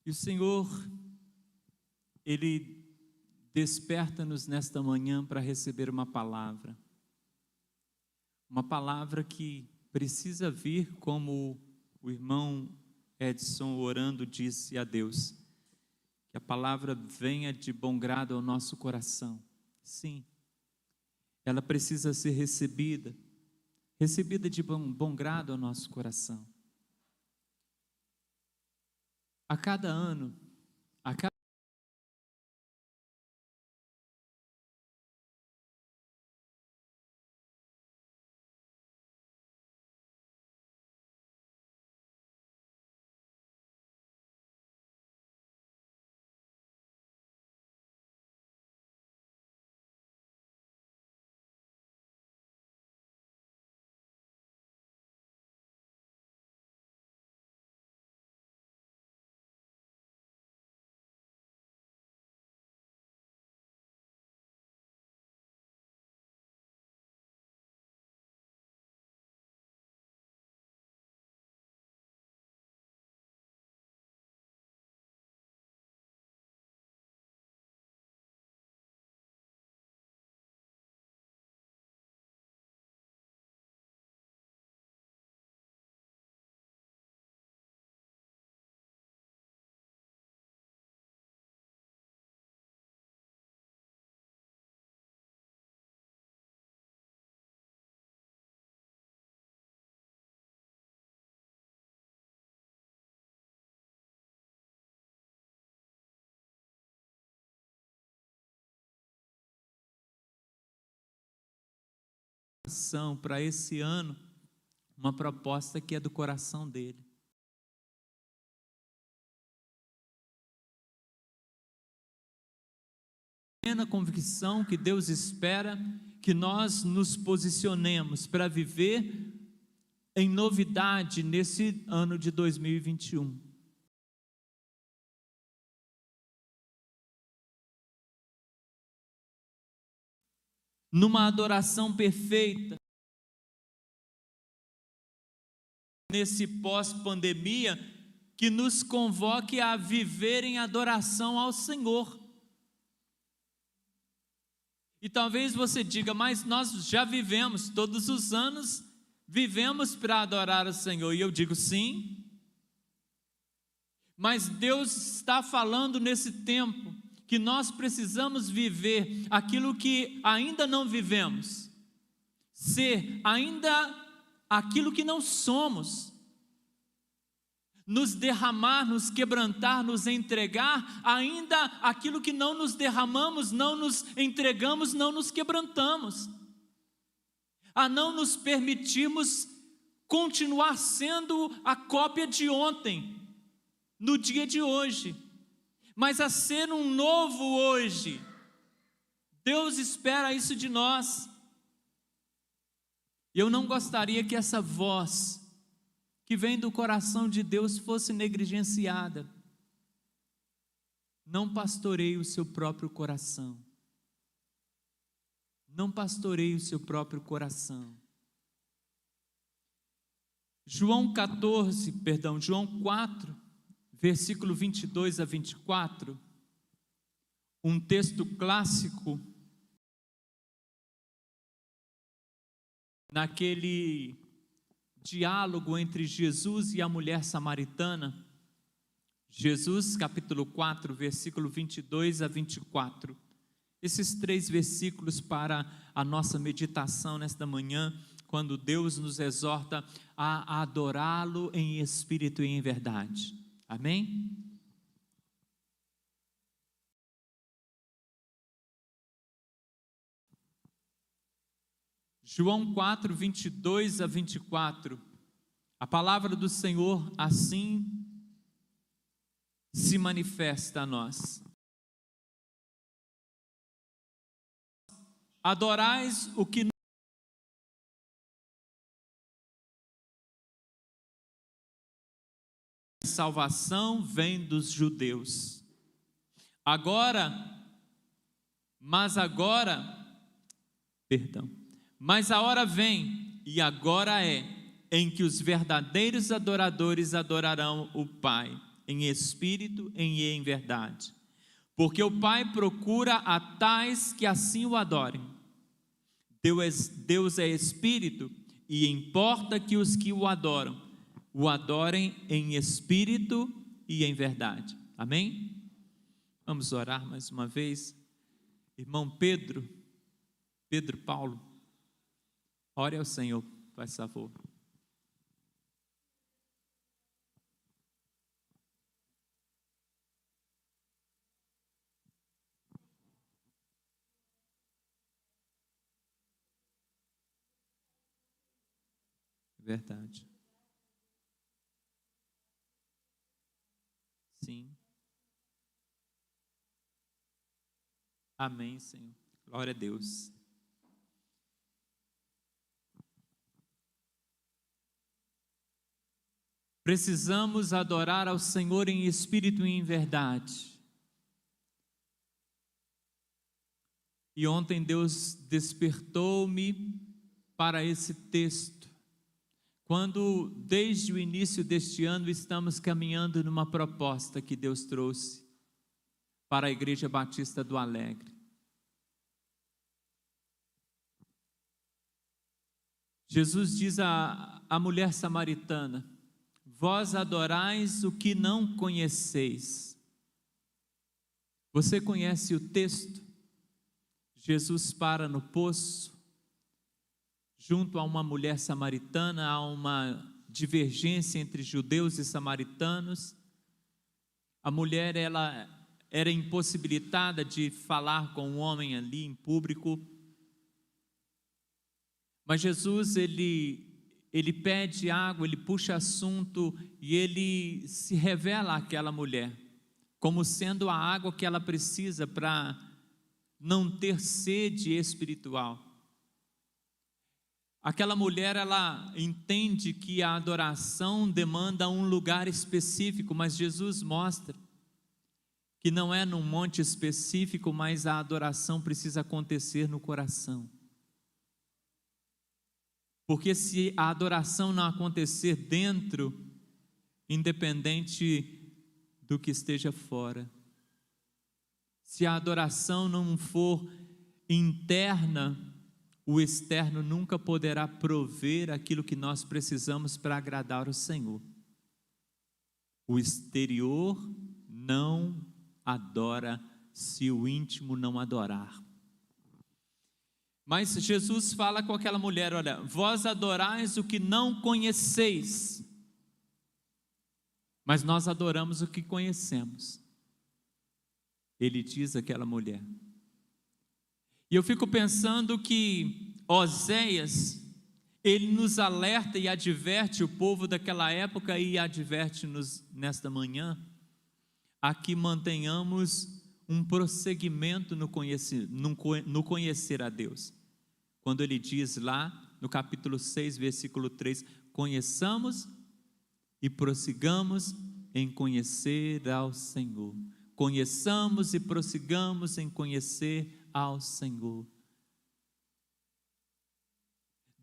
E o Senhor, Ele desperta-nos nesta manhã para receber uma palavra que precisa vir, como o irmão Edson orando disse a Deus, que a palavra venha de bom grado ao nosso coração. Sim, ela precisa ser recebida de bom grado ao nosso coração. A cada ano, para esse ano, uma proposta que é do coração dele. Plena convicção que Deus espera que nós nos posicionemos para viver em novidade nesse ano de 2021. Numa adoração perfeita, nesse pós-pandemia, que nos convoque a viver em adoração ao Senhor. E talvez você diga, mas nós já vivemos, todos os anos, vivemos para adorar o Senhor. E eu digo sim, mas Deus está falando nesse tempo, que nós precisamos viver aquilo que ainda não vivemos, ser ainda aquilo que não somos, nos derramar, nos quebrantar, nos entregar, ainda aquilo que não nos derramamos, não nos entregamos, não nos quebrantamos, a não nos permitirmos continuar sendo a cópia de ontem, no dia de hoje, mas a ser um novo hoje. Deus espera isso de nós. Eu não gostaria que essa voz que vem do coração de Deus fosse negligenciada. Não pastoreie o seu próprio coração. Não pastoreie o seu próprio coração. João 4, versículo 22 a 24, um texto clássico, naquele diálogo entre Jesus e a mulher samaritana. Jesus, capítulo 4, versículo 22 a 24. Esses 3 versículos para a nossa meditação nesta manhã, quando Deus nos exorta a adorá-lo em espírito e em verdade. Amém? João 4, 22 a 24, a palavra do Senhor assim se manifesta a nós. Adorais o que salvação vem dos judeus. Mas a hora vem, e agora é, em que os verdadeiros adoradores adorarão o Pai em espírito e em verdade. Porque o Pai procura a tais que assim o adorem. Deus é espírito e importa que os que o adorem em espírito e em verdade. Amém? Vamos orar mais uma vez. Irmão Pedro Paulo, ore ao Senhor, faz favor. Verdade. Sim. Amém, Senhor. Glória a Deus. Precisamos adorar ao Senhor em espírito e em verdade. E ontem Deus despertou-me para esse texto. Quando, desde o início deste ano, estamos caminhando numa proposta que Deus trouxe para a Igreja Batista do Alegre. Jesus diz à mulher samaritana: vós adorais o que não conheceis. Você conhece o texto? Jesus para no poço, junto a uma mulher samaritana, há uma divergência entre judeus e samaritanos. A mulher, ela era impossibilitada de falar com um homem ali em público. Mas Jesus, ele pede água, ele puxa assunto e ele se revela àquela mulher como sendo a água que ela precisa para não ter sede espiritual. Aquela mulher, ela entende que a adoração demanda um lugar específico, mas Jesus mostra que não é num monte específico, mas a adoração precisa acontecer no coração. Porque se a adoração não acontecer dentro, independente do que esteja fora, se a adoração não for interna, o externo nunca poderá prover aquilo que nós precisamos para agradar o Senhor. O exterior não adora se o íntimo não adorar. Mas Jesus fala com aquela mulher: olha, vós adorais o que não conheceis, mas nós adoramos o que conhecemos. Ele diz àquela mulher. E eu fico pensando que Oséias, ele nos alerta e adverte o povo daquela época e adverte-nos nesta manhã, a que mantenhamos um prosseguimento no conhecer a Deus. Quando ele diz lá no capítulo 6, versículo 3, conheçamos e prossigamos em conhecer ao Senhor. Conheçamos e prossigamos em conhecer ao Senhor.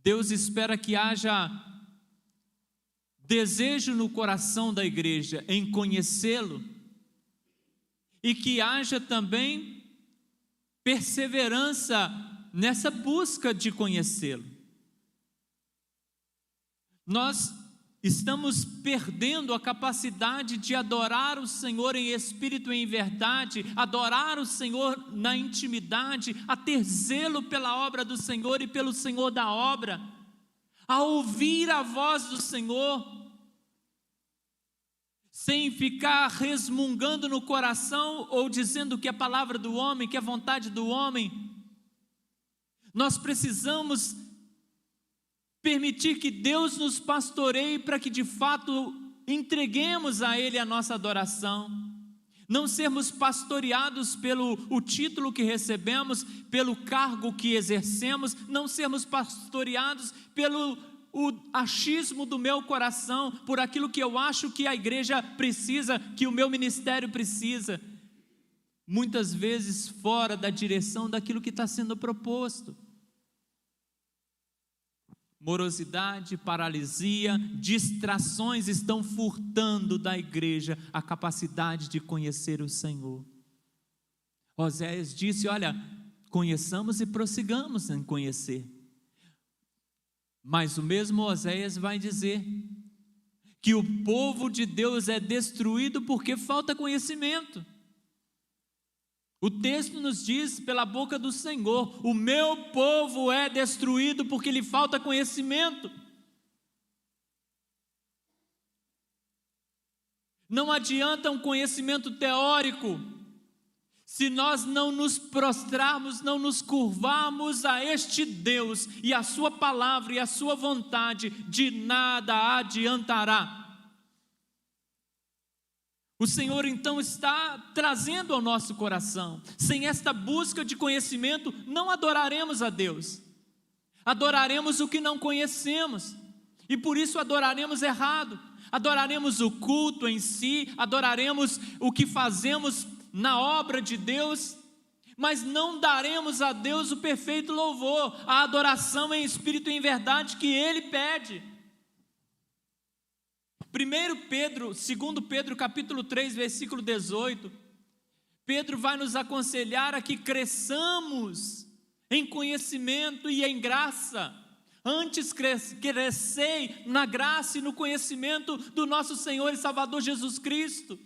Deus espera que haja desejo no coração da igreja em conhecê-lo e que haja também perseverança nessa busca de conhecê-lo. Nós estamos perdendo a capacidade de adorar o Senhor em espírito e em verdade, adorar o Senhor na intimidade, a ter zelo pela obra do Senhor e pelo Senhor da obra, a ouvir a voz do Senhor, sem ficar resmungando no coração ou dizendo que é palavra do homem, que é vontade do homem. Nós precisamos permitir que Deus nos pastoreie para que de fato entreguemos a Ele a nossa adoração, não sermos pastoreados pelo o título que recebemos, pelo cargo que exercemos, não sermos pastoreados pelo o achismo do meu coração, por aquilo que eu acho que a igreja precisa, que o meu ministério precisa, muitas vezes fora da direção daquilo que está sendo proposto. Morosidade, paralisia, distrações estão furtando da igreja a capacidade de conhecer o Senhor. Oséias disse: olha, conheçamos e prossigamos em conhecer. Mas o mesmo Oséias vai dizer que o povo de Deus é destruído porque falta conhecimento. O texto nos diz pela boca do Senhor: o meu povo é destruído porque lhe falta conhecimento. Não adianta um conhecimento teórico, se nós não nos prostrarmos, não nos curvarmos a este Deus e a sua palavra e a sua vontade, de nada adiantará. O Senhor então está trazendo ao nosso coração: sem esta busca de conhecimento, não adoraremos a Deus, adoraremos o que não conhecemos, e por isso adoraremos errado, adoraremos o culto em si, adoraremos o que fazemos na obra de Deus, mas não daremos a Deus o perfeito louvor, a adoração em espírito e em verdade que Ele pede. 2 Pedro capítulo 3, versículo 18, Pedro vai nos aconselhar a que cresçamos em conhecimento e em graça. Antes crescei na graça e no conhecimento do nosso Senhor e Salvador Jesus Cristo.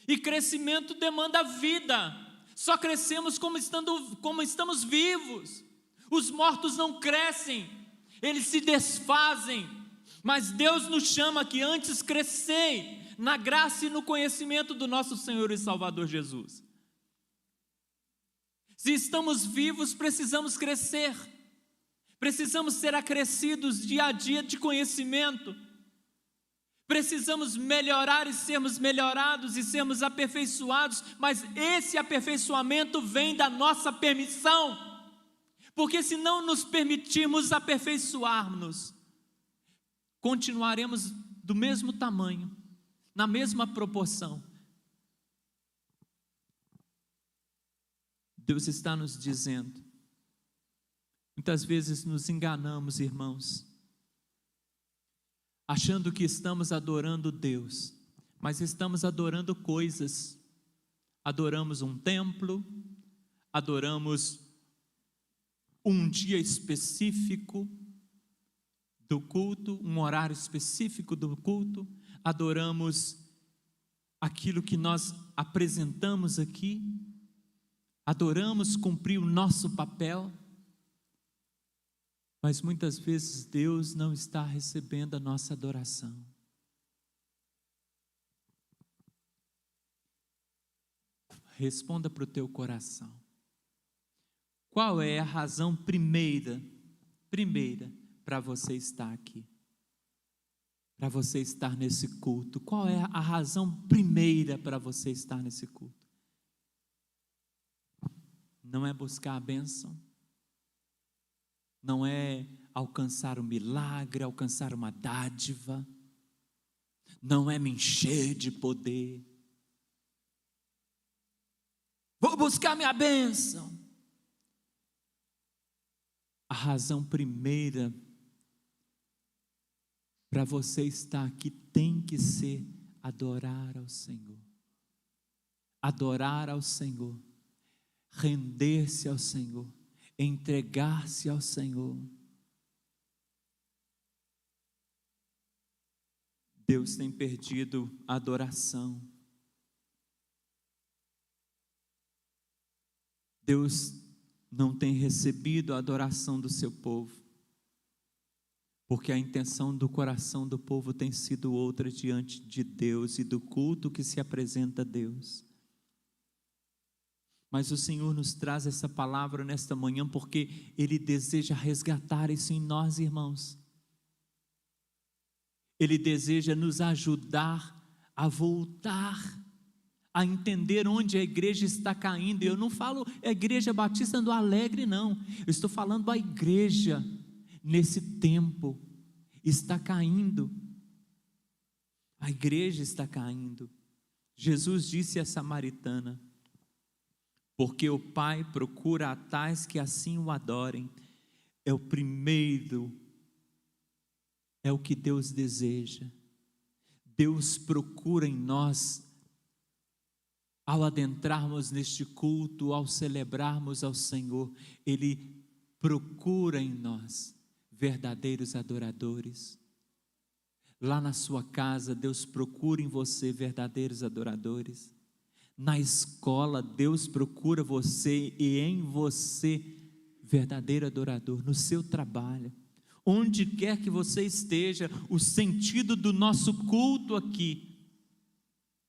E crescimento demanda vida. Só crescemos como estamos vivos. Os mortos não crescem, eles se desfazem. Mas Deus nos chama que antes crescei na graça e no conhecimento do nosso Senhor e Salvador Jesus. Se estamos vivos, precisamos crescer, precisamos ser acrescidos dia a dia de conhecimento, precisamos melhorar e sermos melhorados e sermos aperfeiçoados, mas esse aperfeiçoamento vem da nossa permissão, porque se não nos permitirmos aperfeiçoarmos, continuaremos do mesmo tamanho, na mesma proporção. Deus está nos dizendo, muitas vezes nos enganamos, irmãos, achando que estamos adorando Deus, mas estamos adorando coisas. Adoramos um templo, adoramos um dia específico do culto, um horário específico do culto, adoramos aquilo que nós apresentamos aqui, adoramos cumprir o nosso papel, mas muitas vezes Deus não está recebendo a nossa adoração. Responda para o teu coração: qual é a razão primeira para você estar aqui, para você estar nesse culto? Qual é a razão primeira para você estar nesse culto? Não é buscar a bênção, não é alcançar um milagre, alcançar uma dádiva, não é me encher de poder. Vou buscar minha bênção. A razão primeira para você estar aqui tem que ser adorar ao Senhor. Adorar ao Senhor, render-se ao Senhor, entregar-se ao Senhor. Deus tem perdido a adoração. Deus não tem recebido a adoração do seu povo, porque a intenção do coração do povo tem sido outra diante de Deus e do culto que se apresenta a Deus. Mas o Senhor nos traz essa palavra nesta manhã porque Ele deseja resgatar isso em nós, irmãos. Ele deseja nos ajudar a voltar a entender onde a igreja está caindo. Eu não falo a Igreja Batista do Alegre, não. Eu estou falando a igreja nesse tempo está caindo. A igreja está caindo. Jesus disse à samaritana: porque o Pai procura a tais que assim o adorem. é o primeiro, é o que Deus deseja. Deus procura em nós, ao adentrarmos neste culto, ao celebrarmos ao Senhor, Ele procura em nós verdadeiros adoradores. Lá na sua casa, Deus procura em você verdadeiros adoradores. Na escola, Deus procura você e em você verdadeiro adorador. No seu trabalho, onde quer que você esteja, o sentido do nosso culto aqui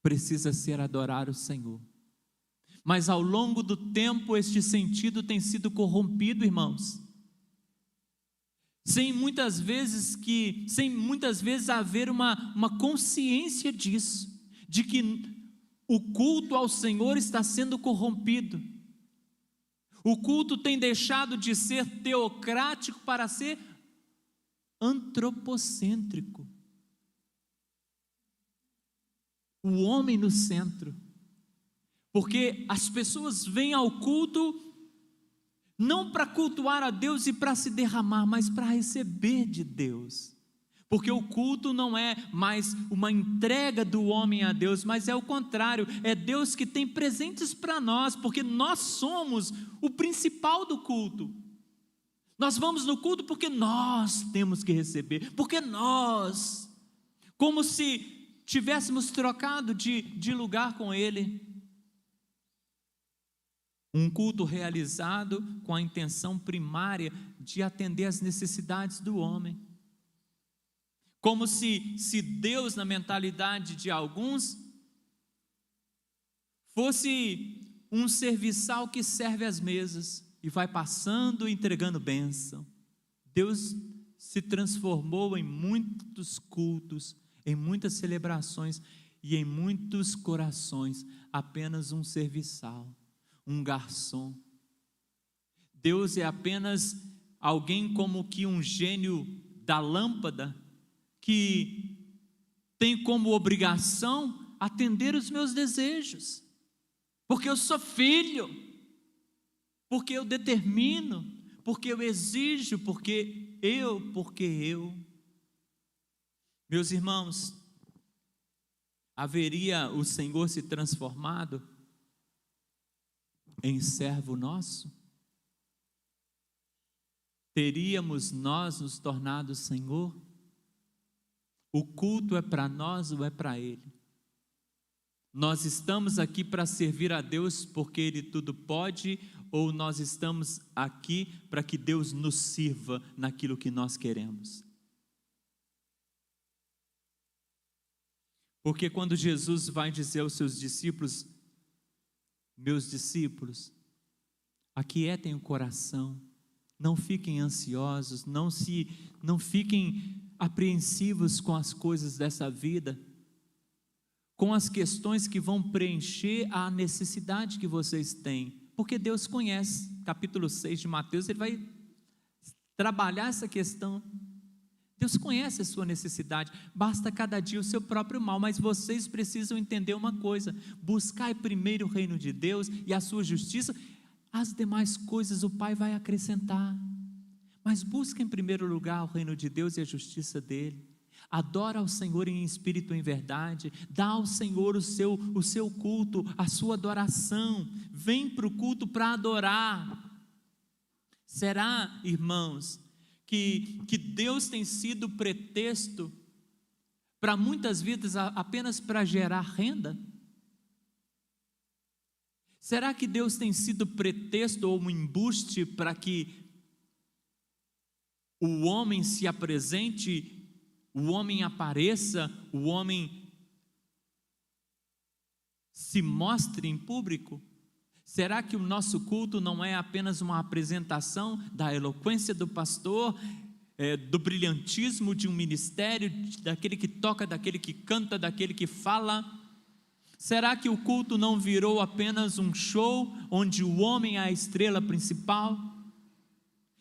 precisa ser adorar o Senhor. Mas ao longo do tempo este sentido tem sido corrompido, irmãos. Sem muitas vezes haver uma consciência disso, de que o culto ao Senhor está sendo corrompido. O culto tem deixado de ser teocrático para ser antropocêntrico. O homem no centro. Porque as pessoas vêm ao culto não para cultuar a Deus e para se derramar, mas para receber de Deus. Porque o culto não é mais uma entrega do homem a Deus, mas é o contrário, é Deus que tem presentes para nós, porque nós somos o principal do culto. Nós vamos no culto porque nós temos que receber, porque nós, como se tivéssemos trocado de lugar com Ele. Um culto realizado com a intenção primária de atender às necessidades do homem. Como se Deus, na mentalidade de alguns, fosse um serviçal que serve às mesas e vai passando e entregando bênção. Deus se transformou em muitos cultos, em muitas celebrações e em muitos corações, apenas um serviçal, um garçom. Deus é apenas alguém como que um gênio da lâmpada, que tem como obrigação atender os meus desejos, porque eu sou filho, porque eu determino, porque eu exijo, porque eu. Meus irmãos, haveria o Senhor se transformado em servo nosso? Teríamos nós nos tornado Senhor? O culto é para nós ou é para Ele? Nós estamos aqui para servir a Deus porque Ele tudo pode, ou nós estamos aqui para que Deus nos sirva naquilo que nós queremos? Porque quando Jesus vai dizer aos seus discípulos, meus discípulos, aquietem o coração, não fiquem ansiosos, não fiquem apreensivos com as coisas dessa vida, com as questões que vão preencher a necessidade que vocês têm, porque Deus conhece. Capítulo 6 de Mateus, Ele vai trabalhar essa questão. Deus conhece a sua necessidade, basta cada dia o seu próprio mal, mas vocês precisam entender uma coisa: buscai primeiro o reino de Deus e a sua justiça, as demais coisas o Pai vai acrescentar. Mas busca em primeiro lugar o reino de Deus e a justiça dEle. Adora ao Senhor em espírito e em verdade. Dá ao Senhor o seu culto, a sua adoração. Vem para o culto para adorar. Será, irmãos, que Deus tem sido pretexto para muitas vidas apenas para gerar renda? Será que Deus tem sido pretexto ou um embuste para que o homem se apresente, o homem apareça, o homem se mostre em público? Será que o nosso culto não é apenas uma apresentação da eloquência do pastor, do brilhantismo de um ministério, daquele que toca, daquele que canta, daquele que fala? Será que o culto não virou apenas um show, onde o homem é a estrela principal?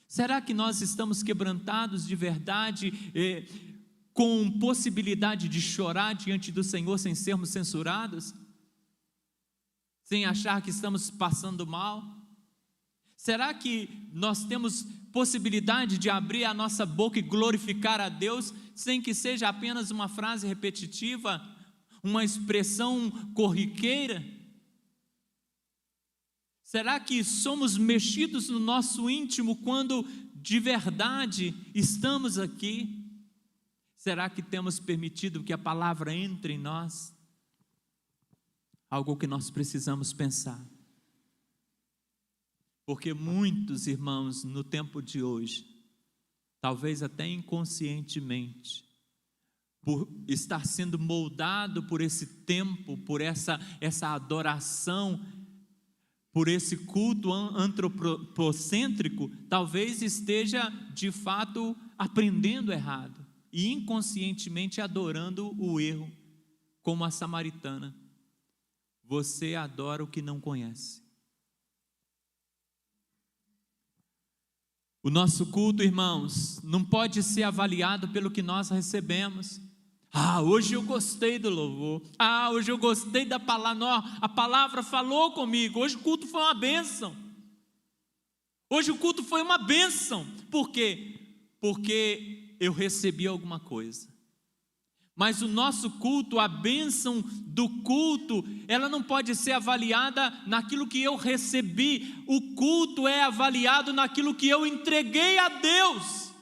Será que nós estamos quebrantados de verdade, com possibilidade de chorar diante do Senhor sem sermos censurados? Sem achar que estamos passando mal? Será que nós temos possibilidade de abrir a nossa boca e glorificar a Deus, sem que seja apenas uma frase repetitiva, uma expressão corriqueira? Será que somos mexidos no nosso íntimo quando de verdade estamos aqui? Será que temos permitido que a palavra entre em nós? Algo que nós precisamos pensar. Porque muitos irmãos no tempo de hoje, talvez até inconscientemente, por estar sendo moldado por esse tempo, por essa adoração, por esse culto antropocêntrico, talvez esteja de fato aprendendo errado e inconscientemente adorando o erro, como a samaritana. Você adora o que não conhece. O nosso culto, irmãos, não pode ser avaliado pelo que nós recebemos. Hoje eu gostei do louvor. Hoje eu gostei da palavra. A palavra falou comigo. Hoje o culto foi uma bênção. Hoje o culto foi uma bênção. Por quê? Porque eu recebi alguma coisa. Mas o nosso culto, a bênção do culto, ela não pode ser avaliada naquilo que eu recebi. O culto é avaliado naquilo que eu entreguei a Deus.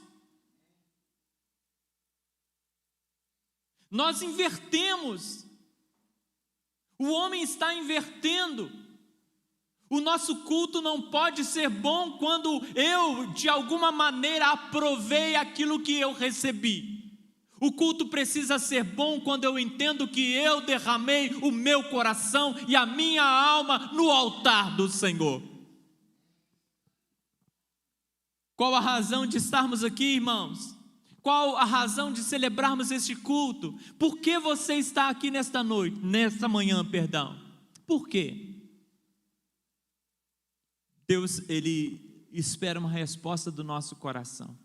Nós invertemos. O homem está invertendo. O nosso culto não pode ser bom quando eu, de alguma maneira, aprovei aquilo que eu recebi. O culto precisa ser bom quando eu entendo que eu derramei o meu coração e a minha alma no altar do Senhor. Qual a razão de estarmos aqui, irmãos? Qual a razão de celebrarmos este culto? Por que você está aqui nesta manhã? Por quê? Deus, Ele espera uma resposta do nosso coração.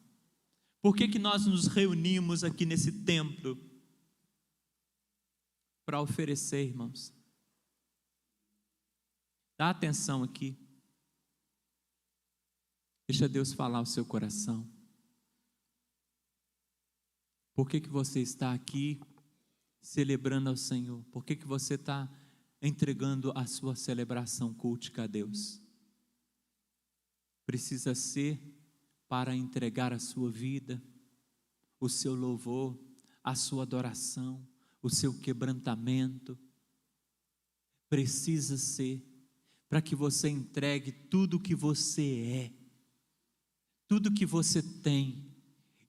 Por que nós nos reunimos aqui nesse templo? Para oferecer, irmãos. Dá atenção aqui. Deixa Deus falar o seu coração. Por que você está aqui celebrando ao Senhor? Por que você está entregando a sua celebração cultica a Deus? Precisa ser para entregar a sua vida, o seu louvor, a sua adoração, o seu quebrantamento. Precisa ser para que você entregue tudo o que você é, tudo o que você tem,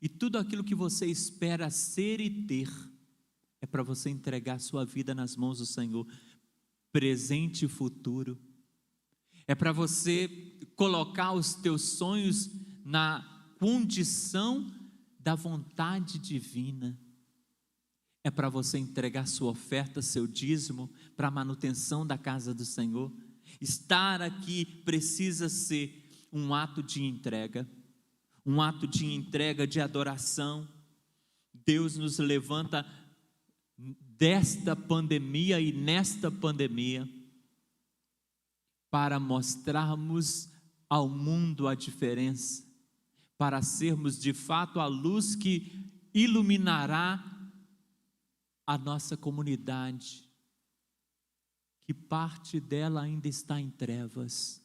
e tudo aquilo que você espera ser e ter, é para você entregar a sua vida nas mãos do Senhor, presente e futuro. É para você colocar os teus sonhos na condição da vontade divina. É para você entregar sua oferta, seu dízimo, para a manutenção da casa do Senhor. Estar aqui precisa ser um ato de entrega. Um ato de entrega, de adoração. Deus nos levanta desta pandemia e nesta pandemia para mostrarmos ao mundo a diferença, para sermos de fato a luz que iluminará a nossa comunidade, que parte dela ainda está em trevas,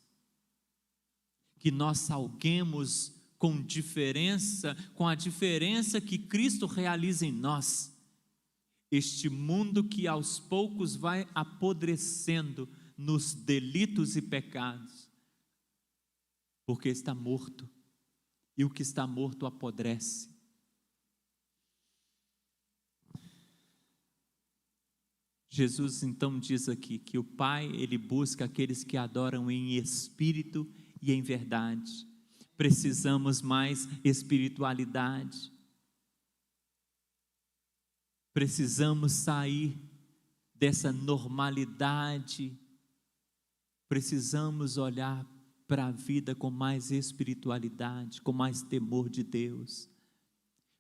que nós salguemos com a diferença que Cristo realiza em nós, este mundo que aos poucos vai apodrecendo nos delitos e pecados, porque está morto, e o que está morto apodrece. Jesus então diz aqui que o Pai, Ele busca aqueles que adoram em espírito e em verdade. Precisamos mais espiritualidade. Precisamos sair dessa normalidade. Precisamos olhar para a vida com mais espiritualidade, com mais temor de Deus.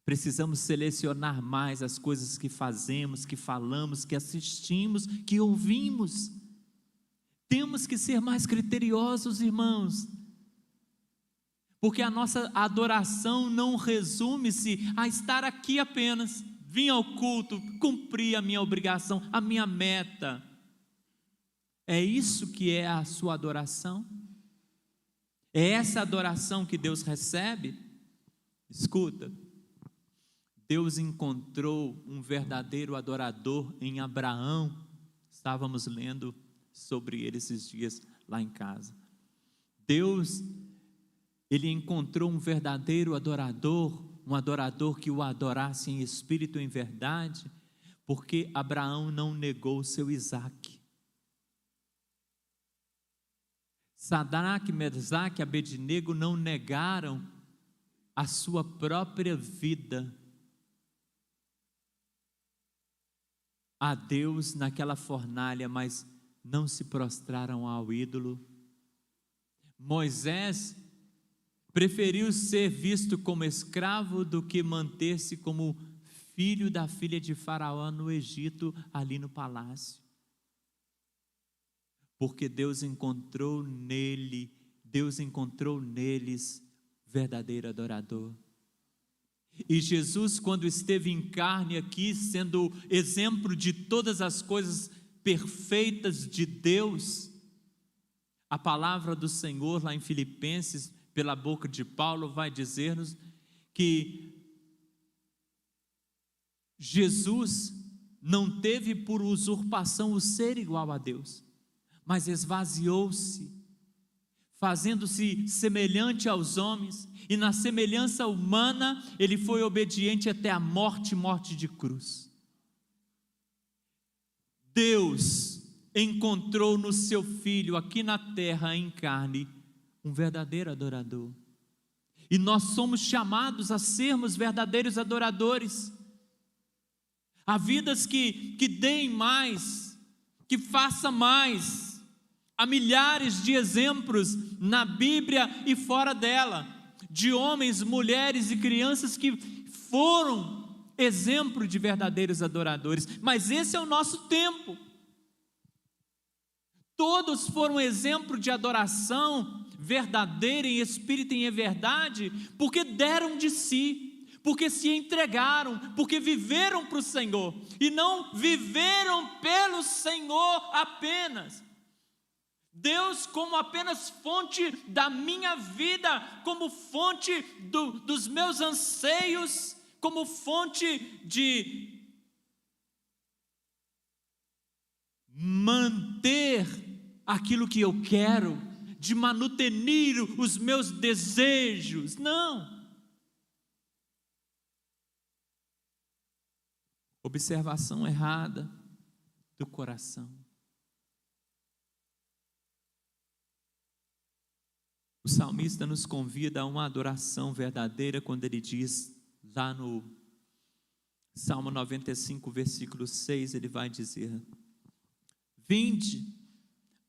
Precisamos selecionar mais as coisas que fazemos, que falamos, que assistimos, que ouvimos. Temos que ser mais criteriosos, irmãos. Porque a nossa adoração não resume-se a estar aqui apenas, vim ao culto, cumprir a minha obrigação, a minha meta. É isso que é a sua adoração? É essa adoração que Deus recebe? Escuta, Deus encontrou um verdadeiro adorador em Abraão. Estávamos lendo sobre ele esses dias lá em casa. Deus, ele encontrou um verdadeiro adorador, um adorador que o adorasse em espírito e em verdade, porque Abraão não negou seu Isaque. Sadraque, Mesaque e Abednego não negaram a sua própria vida a Deus naquela fornalha, mas não se prostraram ao ídolo. Moisés preferiu ser visto como escravo do que manter-se como filho da filha de Faraó no Egito, ali no palácio. Porque Deus encontrou neles verdadeiro adorador. E Jesus, quando esteve em carne aqui, sendo exemplo de todas as coisas perfeitas de Deus, a palavra do Senhor lá em Filipenses, pela boca de Paulo, vai dizer-nos que Jesus não teve por usurpação o ser igual a Deus, mas esvaziou-se, fazendo-se semelhante aos homens, e na semelhança humana, ele foi obediente até a morte, morte de cruz. Deus encontrou no seu Filho, aqui na terra, em carne, um verdadeiro adorador. E nós somos chamados a sermos verdadeiros adoradores. Há vidas que deem mais, que façam mais. Há milhares de exemplos na Bíblia e fora dela, de homens, mulheres e crianças que foram exemplo de verdadeiros adoradores. Mas esse é o nosso tempo. Todos foram exemplo de adoração verdadeira em espírito e em verdade, porque deram de si, porque se entregaram, porque viveram para o Senhor, e não viveram pelo Senhor apenas. Deus como apenas fonte da minha vida, como fonte dos meus anseios, como fonte de manter aquilo que eu quero, de manutenir os meus desejos. Não. Observação errada do coração. O salmista nos convida a uma adoração verdadeira quando ele diz, lá no Salmo 95, versículo 6, ele vai dizer: vinde,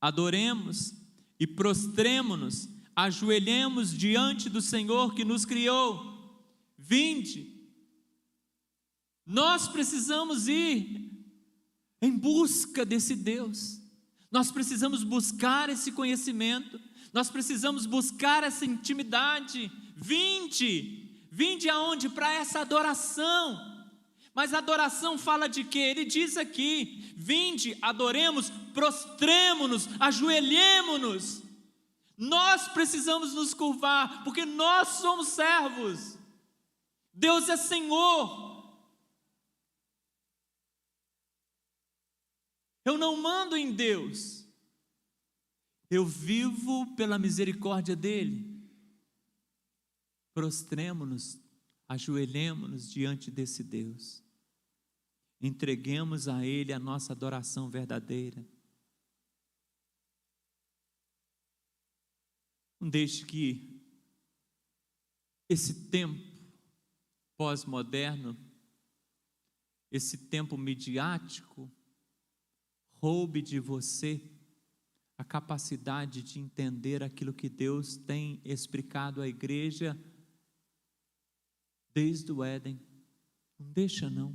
adoremos e prostremo-nos, ajoelhemos diante do Senhor que nos criou. Vinde. Nós precisamos ir em busca desse Deus, nós precisamos buscar esse conhecimento, nós precisamos buscar essa intimidade. Vinde aonde? Para essa adoração. Mas a adoração fala de quê? Ele diz aqui: vinde, adoremos, prostremo-nos, ajoelhemo-nos. Nós precisamos nos curvar, porque nós somos servos. Deus é Senhor. Eu não mando em Deus, eu vivo pela misericórdia dEle. Prostremo-nos, ajoelhemo-nos diante desse Deus, entreguemos a Ele a nossa adoração verdadeira. Não deixe que esse tempo pós-moderno, esse tempo midiático, roube de você a capacidade de entender aquilo que Deus tem explicado à igreja desde o Éden. Não deixa não.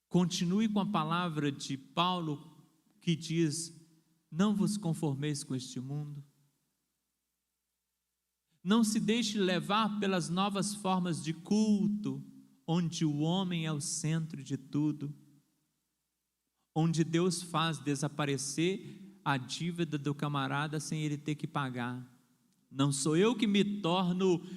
Continue com a palavra de Paulo que diz: não vos conformeis com este mundo. Não se deixe levar pelas novas formas de culto, onde o homem é o centro de tudo, onde Deus faz desaparecer a dívida do camarada sem ele ter que pagar. Não sou eu que me torno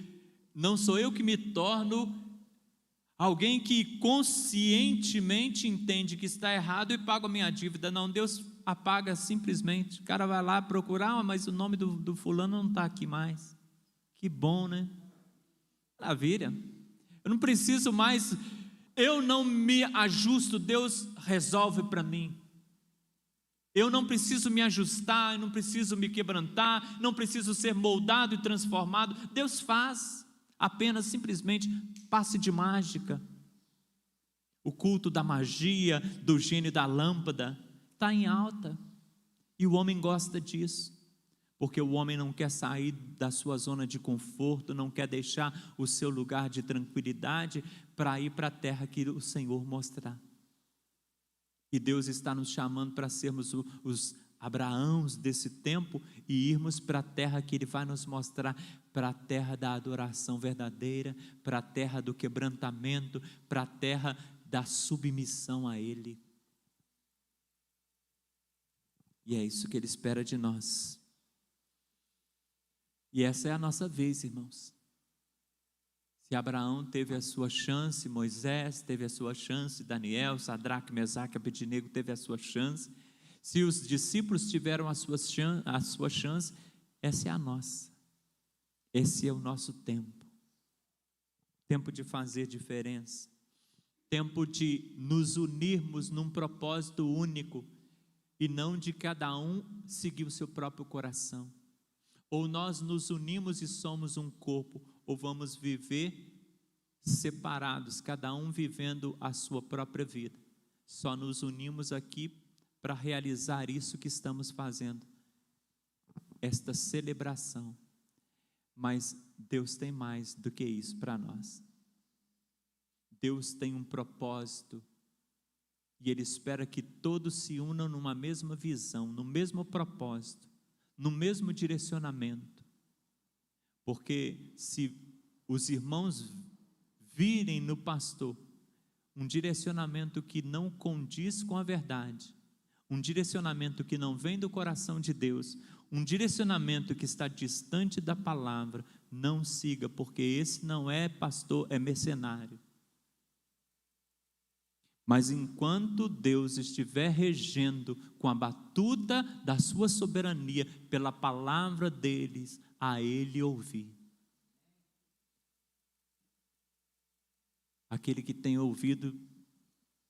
alguém que conscientemente entende que está errado e paga a minha dívida. Não, Deus apaga simplesmente. O cara vai lá procurar, mas o nome do fulano não está aqui mais. Que bom, né? Maravilha. Eu não preciso mais, eu não me ajusto, Deus resolve para mim. Eu não preciso me ajustar, eu não preciso me quebrantar, não preciso ser moldado e transformado. Deus faz, apenas simplesmente passe de mágica. O culto da magia, do gênio da lâmpada, está em alta. E o homem gosta disso, porque o homem não quer sair da sua zona de conforto, não quer deixar o seu lugar de tranquilidade para ir para a terra que o Senhor mostrar. E Deus está nos chamando para sermos os Abraãos desse tempo e irmos para a terra que Ele vai nos mostrar, para a terra da adoração verdadeira, para a terra do quebrantamento, para a terra da submissão a Ele. E é isso que Ele espera de nós. E essa é a nossa vez, irmãos. Se Abraão teve a sua chance, Moisés teve a sua chance, Daniel, Sadraque, Mesaque, Abednego teve a sua chance, se os discípulos tiveram a sua chance, essa é a nossa. Esse é o nosso tempo. Tempo de fazer diferença. Tempo de nos unirmos num propósito único e não de cada um seguir o seu próprio coração. Ou nós nos unimos e somos um corpo, ou vamos viver separados, cada um vivendo a sua própria vida. Só nos unimos aqui para realizar isso que estamos fazendo, esta celebração. Mas Deus tem mais do que isso para nós. Deus tem um propósito, e Ele espera que todos se unam numa mesma visão, no mesmo propósito, no mesmo direcionamento. Porque se os irmãos virem no pastor um direcionamento que não condiz com a verdade, um direcionamento que não vem do coração de Deus, um direcionamento que está distante da palavra, não siga, porque esse não é pastor, é mercenário. Mas enquanto Deus estiver regendo com a batuta da sua soberania, pela palavra deles, a Ele ouvir. Aquele que tem ouvido,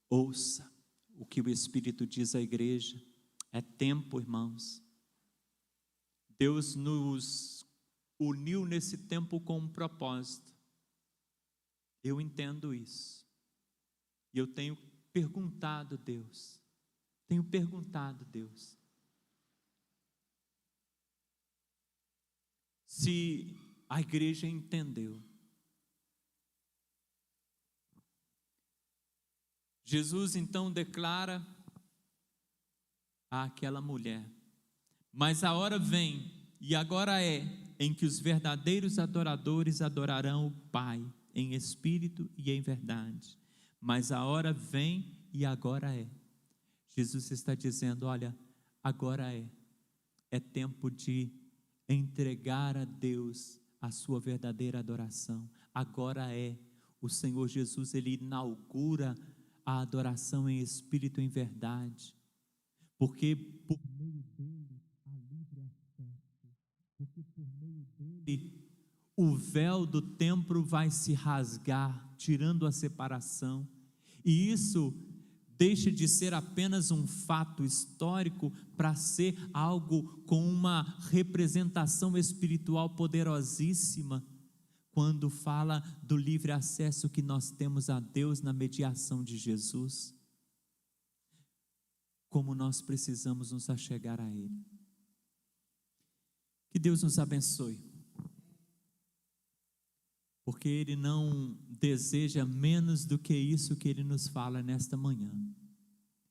ouça o que o Espírito diz à igreja. É tempo, irmãos. Deus nos uniu nesse tempo com um propósito. Eu entendo isso. E eu tenho perguntado Deus, se a igreja entendeu. Jesus então declara àquela mulher: mas a hora vem, e agora é, em que os verdadeiros adoradores adorarão o Pai, em espírito e em verdade. Mas a hora vem e agora é. Jesus está dizendo: olha, agora é tempo de entregar a Deus a sua verdadeira adoração. Agora é. O Senhor Jesus, Ele inaugura a adoração em espírito e em verdade, porque por meio dele há livre acesso, porque por meio dele o véu do templo vai se rasgar, tirando a separação, e isso deixa de ser apenas um fato histórico para ser algo com uma representação espiritual poderosíssima, quando fala do livre acesso que nós temos a Deus na mediação de Jesus. Como nós precisamos nos achegar a Ele. Que Deus nos abençoe, porque Ele não deseja menos do que isso que Ele nos fala nesta manhã.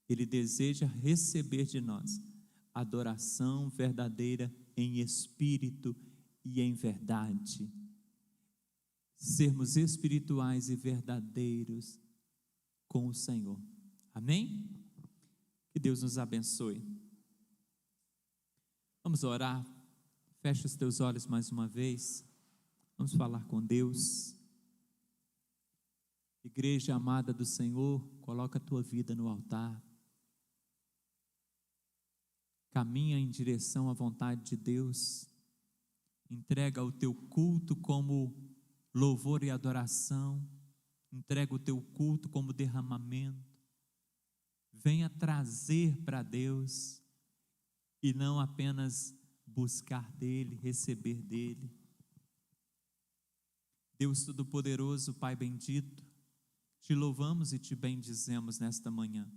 Ele deseja receber de nós adoração verdadeira em espírito e em verdade. Sermos espirituais e verdadeiros com o Senhor. Amém? Que Deus nos abençoe. Vamos orar. Fecha os teus olhos mais uma vez. Vamos falar com Deus. Igreja amada do Senhor, coloca a tua vida no altar. Caminha em direção à vontade de Deus. Entrega o teu culto como louvor e adoração. Entrega o teu culto como derramamento. Venha trazer para Deus e não apenas buscar dele, receber dele. Deus Todo-Poderoso, Pai bendito, te louvamos e te bendizemos nesta manhã.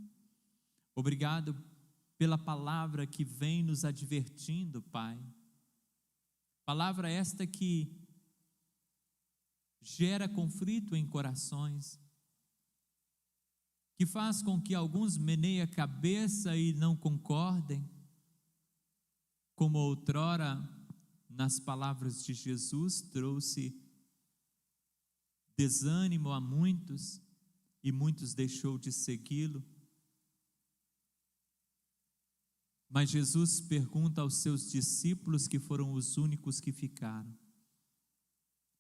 Obrigado pela palavra que vem nos advertindo, Pai. Palavra esta que gera conflito em corações, que faz com que alguns meneiem a cabeça e não concordem, como outrora, nas palavras de Jesus, trouxe desânimo a muitos, e muitos deixou de segui-lo. Mas Jesus pergunta aos seus discípulos, que foram os únicos que ficaram: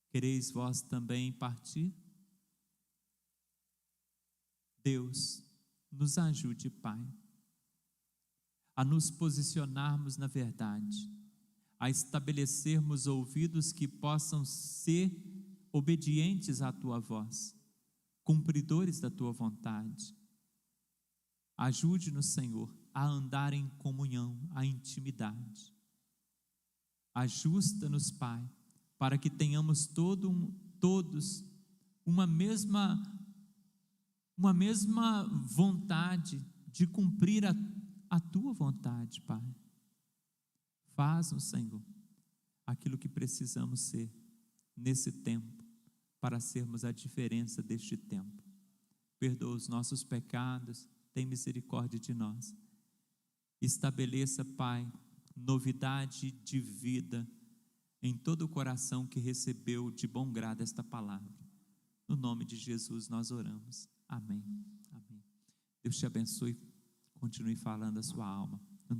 quereis vós também partir? Deus, nos ajude, Pai, a nos posicionarmos na verdade, a estabelecermos ouvidos que possam ser obedientes à Tua voz, cumpridores da Tua vontade. Ajude-nos, Senhor, a andar em comunhão, a intimidade. Ajusta-nos, Pai, para que tenhamos todos uma mesma vontade de cumprir a Tua vontade, Pai. Faz-nos, Senhor, aquilo que precisamos ser nesse tempo, para sermos a diferença deste tempo. Perdoa os nossos pecados, tem misericórdia de nós. Estabeleça, Pai, novidade de vida em todo o coração que recebeu de bom grado esta palavra. No nome de Jesus nós oramos. Amém. Amém. Deus te abençoe. Continue falando a sua alma.